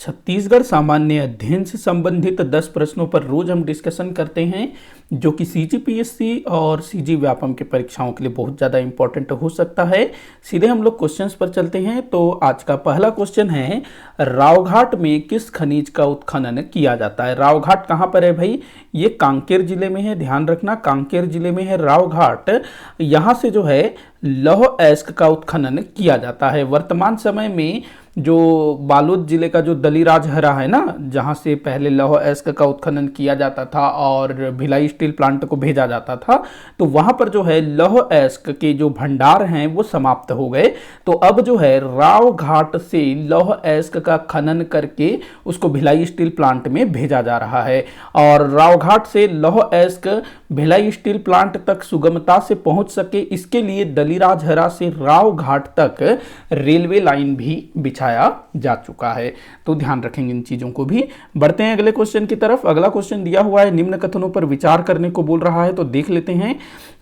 छत्तीसगढ़ सामान्य अध्ययन से संबंधित 10 प्रश्नों पर रोज हम डिस्कशन करते हैं, जो कि सीजीपीएससी और सीजी व्यापम के परीक्षाओं के लिए बहुत ज़्यादा इंपॉर्टेंट हो सकता है। सीधे हम लोग क्वेश्चंस पर चलते हैं। तो आज का पहला क्वेश्चन है, रावघाट में किस खनिज का उत्खनन किया जाता है? रावघाट कहाँ पर है भाई? ये कांकेर जिले में है, ध्यान रखना, कांकेर जिले में है रावघाट। यहाँ से जो है लौह अयस्क का उत्खनन किया जाता है। वर्तमान समय में जो बालोद जिले का जो दलीराजहरा है ना, जहाँ से पहले लौह अयस्क का उत्खनन किया जाता था और भिलाई स्टील प्लांट को भेजा जाता था, तो वहाँ पर जो है लौह अयस्क के जो भंडार हैं वो समाप्त हो गए। तो अब जो है रावघाट से लौह अयस्क का खनन करके उसको भिलाई स्टील प्लांट में भेजा जा रहा है। और रावघाट से लौह अयस्क भिलाई स्टील प्लांट तक सुगमता से पहुंच सके, इसके लिए दलीराजहरा से रावघाट तक रेलवे लाइन भी बिछाया जा चुका है। तो ध्यान रखेंगे इन चीजों को भी। बढ़ते हैं अगले क्वेश्चन की तरफ। अगला क्वेश्चन दिया हुआ है, निम्न कथनों पर विचार करने को बोल रहा है, तो देख लेते हैं।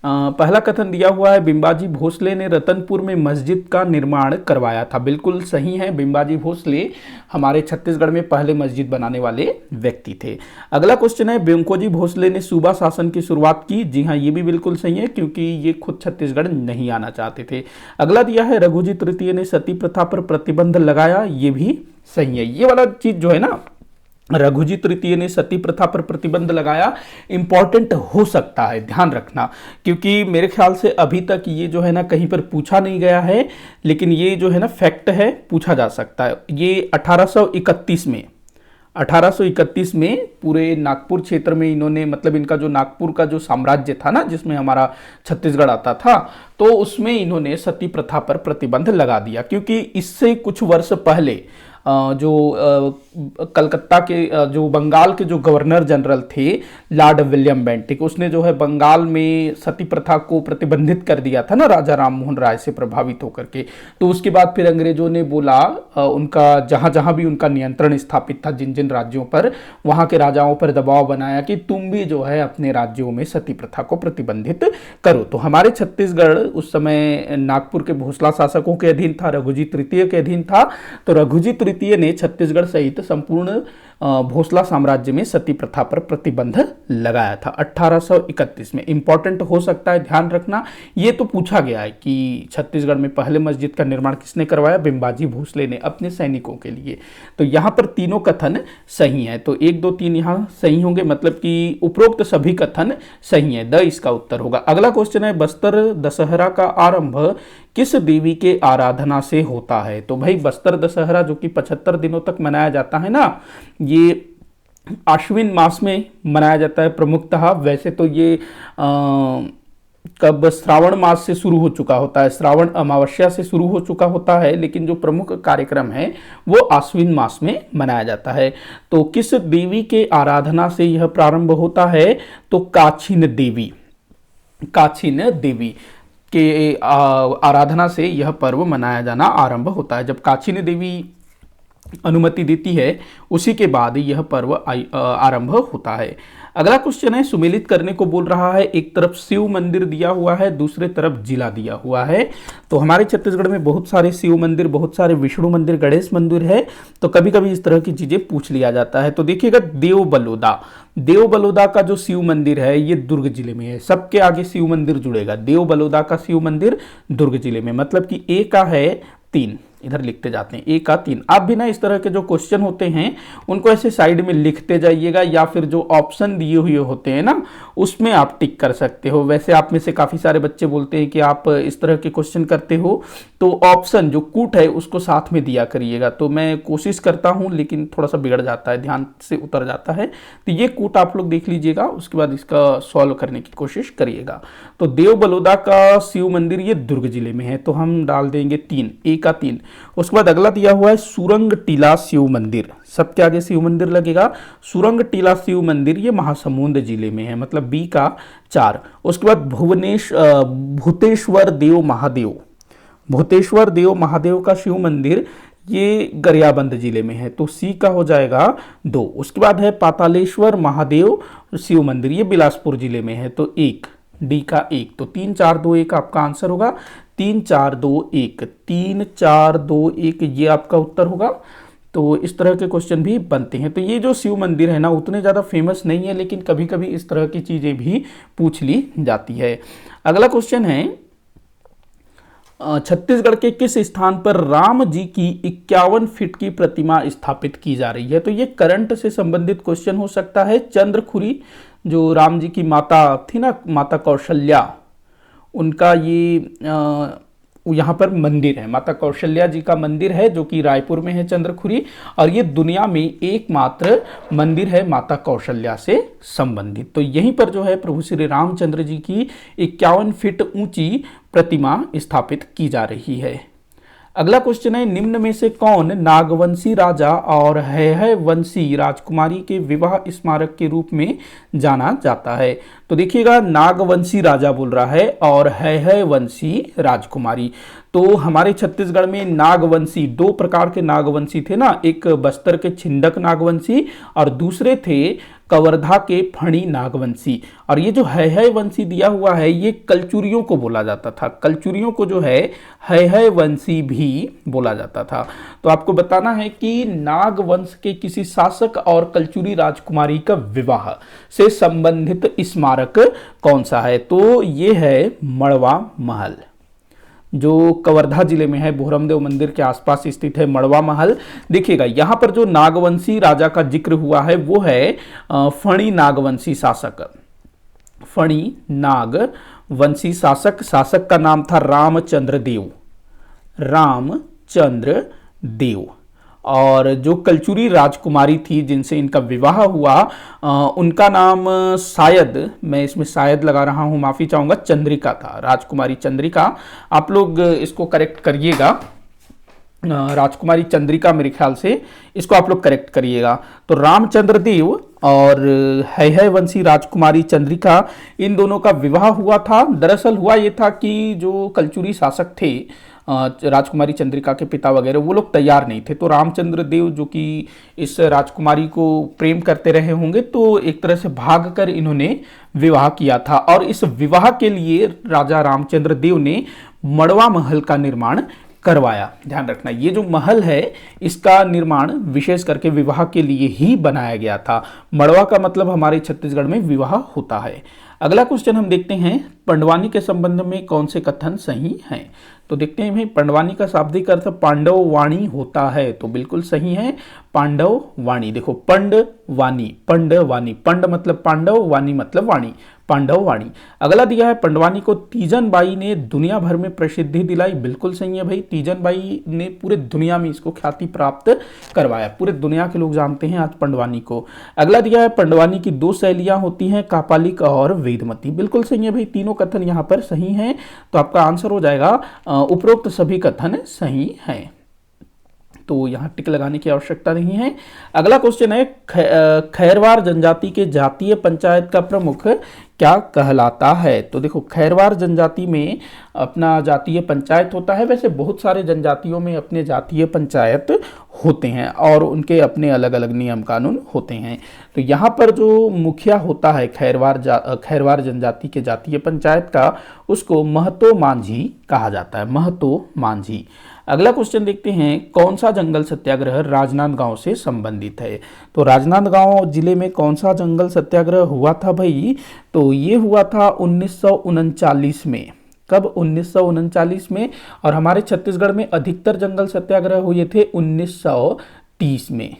पहला कथन दिया हुआ है, बिंबाजी भोसले ने रतनपुर में मस्जिद का निर्माण करवाया था। बिल्कुल सही है, बिंबाजी भोसले हमारे छत्तीसगढ़ में पहले मस्जिद बनाने वाले व्यक्ति थे। अगला क्वेश्चन है, व्यंकोजी भोसले ने सूबा शासन की शुरुआत की। जी हाँ, ये भी बिल्कुल सही है, क्योंकि ये खुद छत्तीसगढ़ नहीं आना चाहते थे। अगला दिया है, रघुजी तृतीय ने सती प्रथा पर प्रतिबंध लगाया। ये भी सही है। ये वाला चीज जो है ना, रघुजी तृतीय ने सती प्रथा पर प्रतिबंध लगाया, इंपॉर्टेंट हो सकता है, ध्यान रखना, क्योंकि मेरे ख्याल से अभी तक ये जो है ना कहीं पर पूछा नहीं गया है, लेकिन ये जो है ना फैक्ट है, पूछा जा सकता है। ये 1831 में पूरे नागपुर क्षेत्र में इन्होंने, मतलब इनका जो नागपुर का जो साम्राज्य था ना, जिसमें हमारा छत्तीसगढ़ आता था, तो उसमें इन्होंने सती प्रथा पर प्रतिबंध लगा दिया। क्योंकि इससे कुछ वर्ष पहले जो कलकत्ता के जो बंगाल के जो गवर्नर जनरल थे लॉर्ड विलियम बेंटिक, उसने जो है बंगाल में सती प्रथा को प्रतिबंधित कर दिया था ना, राजा राम मोहन राय से प्रभावित होकर के। तो उसके बाद फिर अंग्रेजों ने बोला, उनका जहां जहां भी उनका नियंत्रण स्थापित था जिन जिन राज्यों पर, वहां के राजाओं पर दबाव बनाया कि तुम भी जो है अपने राज्यों में सती प्रथा को प्रतिबंधित करो। तो हमारे छत्तीसगढ़ उस समय नागपुर के भोसला शासकों के अधीन था, रघुजी तृतीय के अधीन था। तो रघुजी तृतीय ने छत्तीसगढ़ सहित संपूर्ण भोसला साम्राज्य में सती प्रथा पर प्रतिबंध लगाया था 1831 में। इंपॉर्टेंट हो सकता है, ध्यान रखना। ये तो पूछा गया है कि छत्तीसगढ़ में पहले मस्जिद का निर्माण किसने करवाया? बिंबाजी भोसले ने, अपने सैनिकों के लिए। तो यहां पर तीनों कथन सही है। तो 1 2 3 यहां सही होंगे, मतलब कि उपरोक्त सभी कथन सही है। द इसका उत्तर होगा। अगला क्वेश्चन है, बस्तर दशहरा का आरंभ किस देवी के आराधना से होता है? तो भाई बस्तर दशहरा जो कि 75 दिनों तक मनाया जाता है ना, ये आश्विन मास में मनाया जाता है प्रमुखतः। वैसे तो ये कब श्रावण मास से शुरू हो चुका होता है, श्रावण अमावस्या से शुरू हो चुका होता है, लेकिन जो प्रमुख कार्यक्रम है वो आश्विन मास में मनाया जाता है। तो किस देवी के आराधना से यह प्रारंभ होता है? तो काछिन देवी, काछिन देवी के आराधना से यह पर्व मनाया जाना आरंभ होता है। जब काछिन देवी अनुमति देती है, उसी के बाद यह पर्व आरंभ होता है। अगला क्वेश्चन है, सुमेलित करने को बोल रहा है। एक तरफ शिव मंदिर दिया हुआ है, दूसरे तरफ जिला दिया हुआ है। तो हमारे छत्तीसगढ़ में बहुत सारे शिव मंदिर, बहुत सारे विष्णु मंदिर, गणेश मंदिर है। तो कभी कभी इस तरह की चीजें पूछ लिया जाता है। तो देखिएगा, देव बलौदा का जो शिव मंदिर है ये दुर्ग जिले में है। सबके आगे शिव मंदिर जुड़ेगा। देव बलौदा का शिव मंदिर दुर्ग जिले में, मतलब कि ए का है 3, इधर लिखते जाते हैं, 1 का 3। आप भी ना इस तरह के जो क्वेश्चन होते हैं उनको ऐसे साइड में लिखते जाइएगा, या फिर जो ऑप्शन दिए हुए होते हैं ना उसमें आप टिक कर सकते हो। वैसे आप में से काफी सारे बच्चे बोलते हैं कि आप इस तरह के क्वेश्चन करते हो, तो ऑप्शन जो कूट है उसको साथ में दिया करिएगा। तो मैं कोशिश करता हूं, लेकिन थोड़ा सा बिगड़ जाता है, ध्यान से उतर जाता है। तो ये कूट आप लोग देख लीजिएगा, उसके बाद इसका सॉल्व करने की कोशिश करिएगा। तो देव बलौदा का शिव मंदिर ये दुर्ग जिले में है, तो हम डाल देंगे 3, ए का 3। उसके बाद अगला दिया हुआ है, सुरंग टीला शिव मंदिर। सबके आगे शिव मंदिर लगेगा। सुरंग टीला शिव मंदिर ये महासमुंद जिले में है, मतलब बी का 4। उसके बाद भूतेश्वर देव महादेव का शिव मंदिर ये गरियाबंद जिले में है, तो सी का हो जाएगा 2। उसके बाद है पातालेश्वर महादेव शिव मंदिर, ये बिलासपुर जिले में है, तो 1, डी का 1। तो 3 4 2 1 आपका आंसर होगा। 3 4 2 1 ये आपका उत्तर होगा। तो इस तरह के क्वेश्चन भी बनते हैं। तो ये जो शिव मंदिर है ना उतने ज़्यादा फेमस नहीं है, लेकिन कभी कभी इस तरह की चीज़ें भी पूछ ली जाती है। अगला क्वेश्चन है छत्तीसगढ़ के किस स्थान पर राम जी की 51 फीट की प्रतिमा स्थापित की जा रही है। तो ये करंट से संबंधित क्वेश्चन हो सकता है। चंद्रखुरी जो राम जी की माता थी ना, माता कौशल्या, उनका ये यहाँ पर मंदिर है, माता कौशल्या जी का मंदिर है जो कि रायपुर में है चंद्रखुरी, और ये दुनिया में एकमात्र मंदिर है माता कौशल्या से संबंधित। तो यहीं पर जो है प्रभु श्री रामचंद्र जी की 51 फीट ऊंची प्रतिमा स्थापित की जा रही है। अगला क्वेश्चन है निम्न में से कौन नागवंशी राजा और हैहय वंशी राजकुमारी के विवाह स्मारक के रूप में जाना जाता है। तो देखिएगा नागवंशी राजा बोल रहा है और हैहय वंशी राजकुमारी। तो हमारे छत्तीसगढ़ में नागवंशी, दो प्रकार के नागवंशी थे ना, एक बस्तर के छिंदक नागवंशी और दूसरे थे कवर्धा के फणी नागवंशी। और ये जो हैहय वंशी दिया हुआ है ये कलचुरियों को बोला जाता था, कलचुरियों को जो है हैहय वंशी भी बोला जाता था। तो आपको बताना है कि नागवंश के किसी शासक और कलचुरी राजकुमारी का विवाह से संबंधित स्मारक कौन सा है। तो ये है मड़वा महल, जो कवर्धा जिले में है, भोरमदेव मंदिर के आसपास स्थित है मड़वा महल। देखिएगा यहाँ पर जो नागवंशी राजा का जिक्र हुआ है वो है फणी नागवंशी शासक, फणी नागवंशी शासक, शासक का नाम था रामचंद्र देव, रामचंद्र देव। और जो कलचुरी राजकुमारी थी जिनसे इनका विवाह हुआ उनका नाम शायद, मैं इसमें शायद लगा रहा हूं, माफी चाहूंगा, चंद्रिका था, राजकुमारी चंद्रिका। आप लोग इसको करेक्ट करिएगा, राजकुमारी चंद्रिका मेरे ख्याल से, इसको आप लोग करेक्ट करिएगा। तो रामचंद्र देव और हैहय वंशी राजकुमारी चंद्रिका, इन दोनों का विवाह हुआ था। दरअसल हुआ ये था कि जो कलचुरी शासक थे राजकुमारी चंद्रिका के पिता वगैरह, वो लोग तैयार नहीं थे। तो रामचंद्र देव जो कि इस राजकुमारी को प्रेम करते रहे होंगे, तो एक तरह से भागकर इन्होंने विवाह किया था। और इस विवाह के लिए राजा रामचंद्र देव ने मड़वा महल का निर्माण करवाया। ध्यान रखना, ये जो महल है इसका निर्माण विशेष करके विवाह के लिए ही बनाया गया था। मड़वा का मतलब हमारे छत्तीसगढ़ में विवाह होता है। अगला क्वेश्चन हम देखते हैं पंडवानी के संबंध में कौन से कथन सही हैं। तो देखते हैं भाई, पंडवानी का शाब्दिक अर्थ पांडव वाणी होता है, तो बिल्कुल सही है पांडव वाणी। देखो पंडवानी, पंडवानी, पंड मतलब पांडव, वाणी मतलब वाणी, पांडव वाणी। अगला दिया है पंडवानी को तीजन बाई ने दुनिया भर में प्रसिद्धि दिलाई, बिल्कुल सही है भाई, तीजन बाई ने पूरे दुनिया में इसको ख्याति प्राप्त करवाया, पूरे दुनिया के लोग जानते हैं आज पंडवानी को। अगला दिया है पंडवानी की दो शैलियां होती हैं, कापालिक और वेदमती, बिल्कुल सही है भाई, तीनों कथन यहाँ पर सही हैं। तो आपका आंसर हो जाएगा उपरोक्त सभी कथन सही हैं, तो यहां टिक लगाने की आवश्यकता नहीं है। अगला क्वेश्चन है खैरवार जनजाति के जातीय पंचायत का प्रमुख क्या कहलाता है। तो देखो खैरवार जनजाति में अपना जातीय पंचायत होता है, वैसे बहुत सारे जनजातियों में अपने जातीय पंचायत होते हैं और उनके अपने अलग अलग नियम कानून होते हैं। तो यहाँ पर जो मुखिया होता है खैरवार जनजाति के जातीय पंचायत का, उसको महतो मांझी कहा जाता है, महतो मांझी। अगला क्वेश्चन देखते हैं कौन सा जंगल सत्याग्रह राजनांदगांव से संबंधित है। तो राजनांदगांव जिले में कौन सा जंगल सत्याग्रह हुआ था भाई। तो ये हुआ था 1939 में। कब? 1939 में। और हमारे छत्तीसगढ़ में अधिकतर जंगल सत्याग्रह हुए थे 1930 में,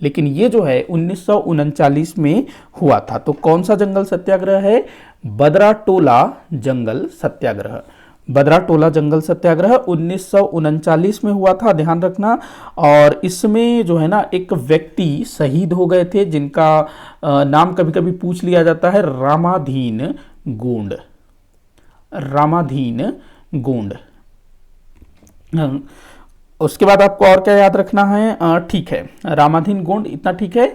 लेकिन ये जो है 1939 में हुआ था। तो कौन सा जंगल सत्याग्रह है? बदराटोला जंगल सत्याग्रह। बदराटोला जंगल सत्याग्रह 1939 में हुआ था, ध्यान रखना। और इसमें जो है ना एक व्यक्ति शहीद हो गए थे जिनका नाम कभी कभी पूछ लिया जाता है, रामाधीन गोंड, रामाधीन गोंड। उसके बाद आपको और क्या याद रखना है? ठीक है, रामाधीन गोंड, इतना ठीक है।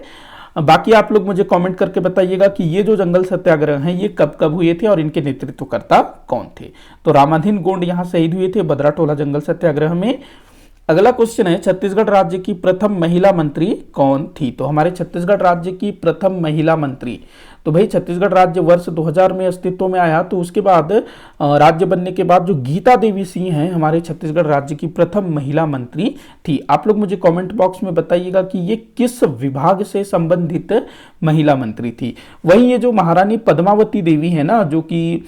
बाकी आप लोग मुझे कमेंट करके बताइएगा कि ये जो जंगल सत्याग्रह हैं ये कब कब हुए थे और इनके नेतृत्वकर्ता कौन थे। तो रामाधीन गोंड यहाँ शहीद हुए थे बदराटोला जंगल सत्याग्रह में। अगला क्वेश्चन है छत्तीसगढ़ राज्य की प्रथम महिला मंत्री कौन थी। तो हमारे छत्तीसगढ़ राज्य की प्रथम महिला मंत्री, तो भाई छत्तीसगढ़ राज्य वर्ष 2000 में अस्तित्व में आया, तो उसके बाद राज्य बनने के बाद जो गीता देवी सिंह हैं हमारे छत्तीसगढ़ राज्य की प्रथम महिला मंत्री थी। आप लोग मुझे कमेंट बॉक्स में बताइएगा कि ये किस विभाग से संबंधित महिला मंत्री थी। वहीं ये जो महारानी पद्मावती देवी है ना, जो कि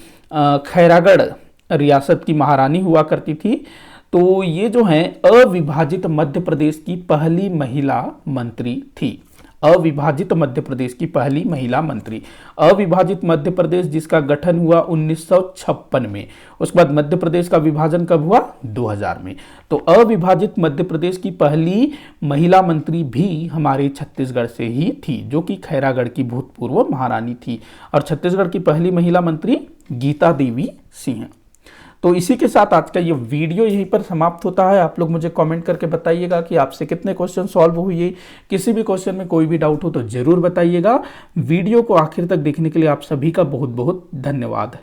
खैरागढ़ रियासत की महारानी हुआ करती थी, तो ये जो है अविभाजित मध्य प्रदेश की पहली महिला मंत्री थी। अविभाजित मध्य प्रदेश की पहली महिला मंत्री। अविभाजित मध्य प्रदेश जिसका गठन हुआ 1956 में, उसके बाद मध्य प्रदेश का विभाजन कब हुआ? 2000 में। तो अविभाजित मध्य प्रदेश की पहली महिला मंत्री भी हमारे छत्तीसगढ़ से ही थी, जो कि खैरागढ़ की भूतपूर्व महारानी थी। और छत्तीसगढ़ की पहली महिला मंत्री गीता देवी सिंह। तो इसी के साथ आज का ये वीडियो यहीं पर समाप्त होता है। आप लोग मुझे कमेंट करके बताइएगा कि आपसे कितने क्वेश्चन सॉल्व हुए। किसी भी क्वेश्चन में कोई भी डाउट हो तो जरूर बताइएगा। वीडियो को आखिर तक देखने के लिए आप सभी का बहुत बहुत धन्यवाद।